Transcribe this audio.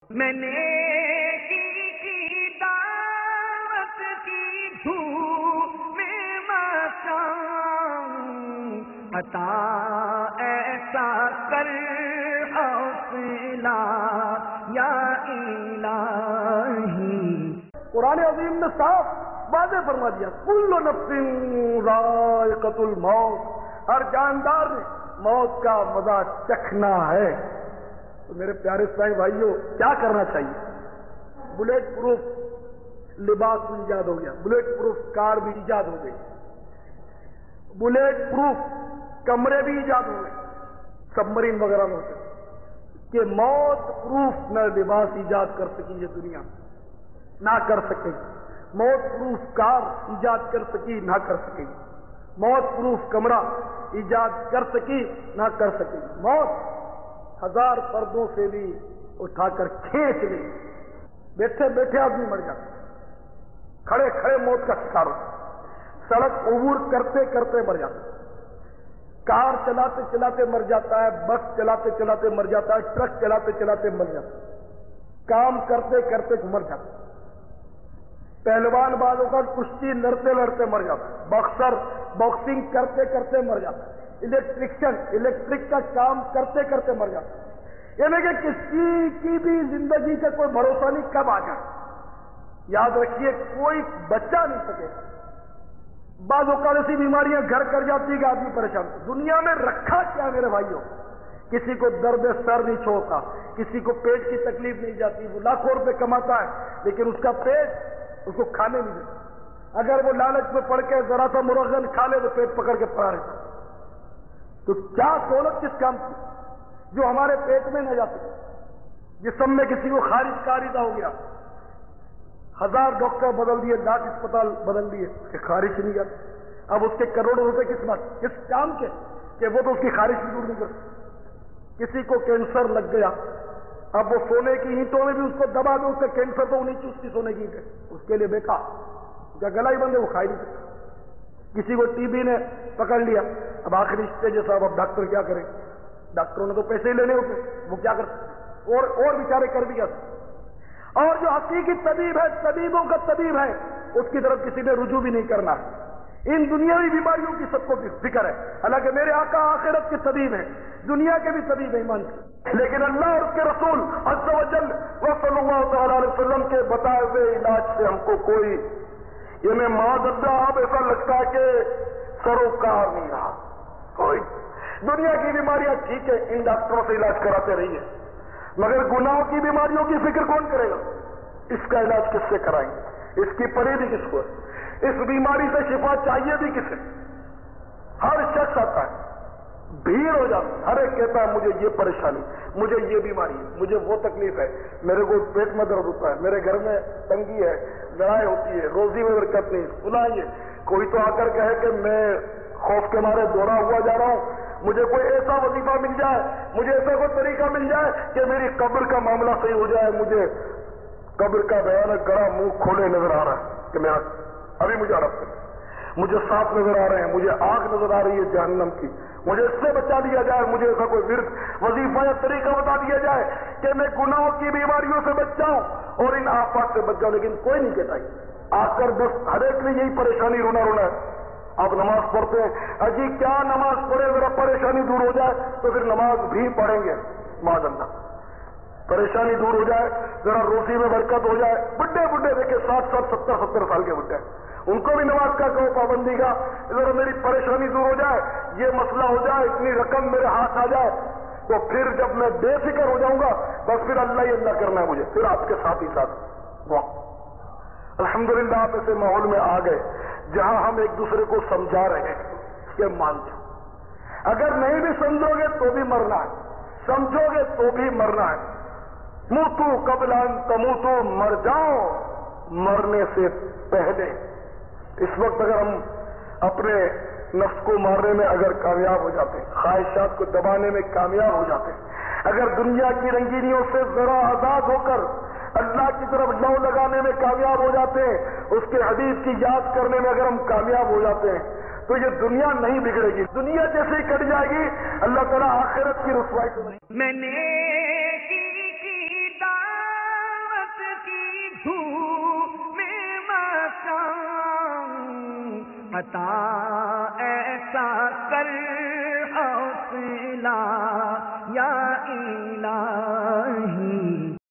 میں نے کی دعوت کی دھوم میں مچاؤں، عطا ایسا کر حوصلہ یا الہی۔ قرآن عظیم نے صاف واضح فرما دیا، کل نفس ذائقۃ الموت، ہر جاندار نے موت کا مزہ چکھنا ہے۔ تو میرے پیارے اسلامی بھائیوں، کیا کرنا چاہیے؟ بلیٹ پروف لباس بھی ایجاد ہو گیا، بلیٹ پروف کار بھی ایجاد ہو گئی، بلیٹ پروف کمرے بھی ایجاد ہو گئے، سبمرین وغیرہ میں ہوتے کہ موت پروف نہ لباس ایجاد کر سکی یہ دنیا نہ کر سکے گی، موت پروف کار ایجاد کر سکی نہ کر سکے گی، موت پروف کمرہ ایجاد کر سکی نہ کر سکے گی۔ موت ہزار پردوں سے بھی اٹھا کر کھینچ لی، بیٹھے بیٹھے آدمی مر جاتا، کھڑے کھڑے موت کا شکار ہوتا، سڑک عبور کرتے کرتے مر جاتا، کار چلاتے چلاتے مر جاتا ہے، بس چلاتے چلاتے مر جاتا ہے، ٹرک چلاتے چلاتے مر جاتا ہے، کام کرتے کرتے مر جاتا ہے، پہلوان بازوں کا کشتی لڑتے لڑتے مر جاتا ہے، باکسر باکسنگ کرتے کرتے مر جاتا ہے، الیکٹریشین الیکٹرک کا کام کرتے کرتے مر جاتا ہے۔ یعنی کہ کسی کی بھی زندگی کا کوئی بھروسہ نہیں کب آ جائے، یاد رکھیے کوئی بچہ نہیں سکے۔ بعض اوقات ایسی بیماریاں گھر کر جاتی ہے کہ آدمی پریشان۔ دنیا میں رکھا کیا میرے بھائیوں؟ کسی کو درد سر نہیں چھوڑتا، کسی کو پیٹ کی تکلیف نہیں جاتی، وہ لاکھوں روپے کماتا ہے لیکن اس کا پیٹ اس کو کھانے نہیں دیتا، اگر وہ لالچ میں پڑ کے ذرا سا مرغن کھا لے تو پیٹ پکڑ کے پڑا رہتا۔ تو کیا دولت کس کام کی جو ہمارے پیٹ میں نہ جاتی؟ جسم میں کسی کو خارج کا عارضہ ہو گیا، ہزار ڈاکٹر بدل دیے، لاکھ اسپتال بدل دیے کہ خارج نہیں جاتی، اب اس کے کروڑوں روپے کس بات کس کام کے کہ وہ تو اس کی خارج بھی دور نہیں کرتی۔ کسی کو کینسر لگ گیا، اب وہ سونے کی اینٹوں میں بھی اس کو دبا دو، اس کا کینسر تو نیچے اس کی سونے کی اینٹ ہے، اس کے لیے بیکار، اس کا گلا ہی بند ہے، وہ کھا ہی نہیں سکتا۔ کسی کو ٹی بی نے پکڑ لیا، اب آخری اسٹیج ہے صاحب، اب ڈاکٹر کیا کریں؟ ڈاکٹروں نے تو پیسے ہی لینے ہوتے، وہ کیا کر سکتے اور بیچارے کر بھی کیا سکتے؟ اور جو حقیقی طبیب ہے، طبیبوں کا طبیب ہے، اس کی طرف کسی نے رجوع بھی نہیں کرنا ہے۔ ان دنیاوی بیماریوں کی سب کو ذکر ہے، حالانکہ میرے آقا آخرت کے طبیب ہیں، دنیا کے بھی طبیب ہیں ایمان کے، لیکن اللہ اور اس کے رسول عز و جل صلی اللہ تعالی علیہ وسلم کے بتائے ہوئے علاج سے ہم کو کوئی یعنی معذرت اب ایسا لگتا ہے کہ سروکار نہیں رہا کوئی۔ دنیا کی بیماریاں ٹھیک ہے، ان ڈاکٹروں سے علاج کراتے رہیے، مگر گناہوں کی بیماریوں کی فکر کون کرے گا؟ اس کا علاج کس سے کرائیں گے؟ اس کی پرے بھی کس کو ہے؟ اس بیماری سے شفا چاہیے بھی کسے؟ ہر شخص آتا ہے، بھیڑ ہو جاتی، ہر ایک کہتا ہے مجھے یہ پریشانی، مجھے یہ بیماری ہے، مجھے وہ تکلیف ہے، میرے کو پیٹ میں درد ہوتا ہے، میرے گھر میں تنگی ہے، لڑائی ہوتی ہے، روزی میں برکت نہیں، سنائیے۔ کوئی تو آ کر کہے کہ میں خوف کے مارے دورا ہوا جا رہا ہوں، مجھے کوئی ایسا وظیفہ مل جائے، مجھے ایسا کوئی طریقہ مل جائے کہ میری قبر کا معاملہ صحیح ہو جائے، مجھے قبر کا بھیانک گڑا منہ کھولے نظر آ رہا ہے کہ میں ابھی مجھے عرب کریں، مجھے سانپ نظر آ رہے ہیں، مجھے آگ نظر آ رہی ہے جہنم کی، مجھے اس سے بچا دیا جائے، مجھے ایسا کوئی ورد وظیفہ یا طریقہ بتا دیا جائے کہ میں گناہوں کی بیماریوں سے بچ جاؤں اور ان آفات سے بچ جاؤں، لیکن کوئی نہیں کہتا۔ آ کر بس ہر ایک نے یہی پریشانی رونا رونا ہے۔ آپ نماز پڑھتے ہیں، اجی کیا نماز پڑھے ذرا پریشانی دور ہو جائے تو پھر نماز بھی پڑھیں گے، معاذ اللہ پریشانی دور ہو جائے، ذرا روزی میں برکت ہو جائے۔ بڈھے بڈھے دیکھے 60 70 سال کے بڈھے، ان کو بھی نماز کا کہو پابندی کا، ذرا میری پریشانی دور ہو جائے، یہ مسئلہ ہو جائے، اتنی رقم میرے ہاتھ آ جائے، تو پھر جب میں بے فکر ہو جاؤں گا بس پھر اللہ ہی اللہ کرنا ہے مجھے، پھر آپ کے ساتھ ہی ساتھ۔ واہ الحمدللہ آپ ایسے ماحول میں آ گئے جہاں ہم ایک دوسرے کو سمجھا رہے ہیں کہ مان جاؤ، اگر نہیں بھی سمجھو گے تو بھی مرنا ہے، سمجھو گے تو بھی مرنا ہے۔ موتو قبل ان تموتو، مر جاؤ مرنے سے پہلے۔ اس وقت اگر ہم اپنے نفس کو مارنے میں اگر کامیاب ہو جاتے ہیں، خواہشات کو دبانے میں کامیاب ہو جاتے ہیں، اگر دنیا کی رنگینیوں سے ذرا آزاد ہو کر اللہ کی طرف لو لگانے میں کامیاب ہو جاتے ہیں، اس کے حدیث کی یاد کرنے میں اگر ہم کامیاب ہو جاتے ہیں، تو یہ دنیا نہیں بگڑے گی، دنیا جیسے ہی کٹ جائے گی اللہ تعالیٰ آخرت کی رسوائی کو نہیں۔ میں نے کی عطا ایسا کر حوصلہ یا الہی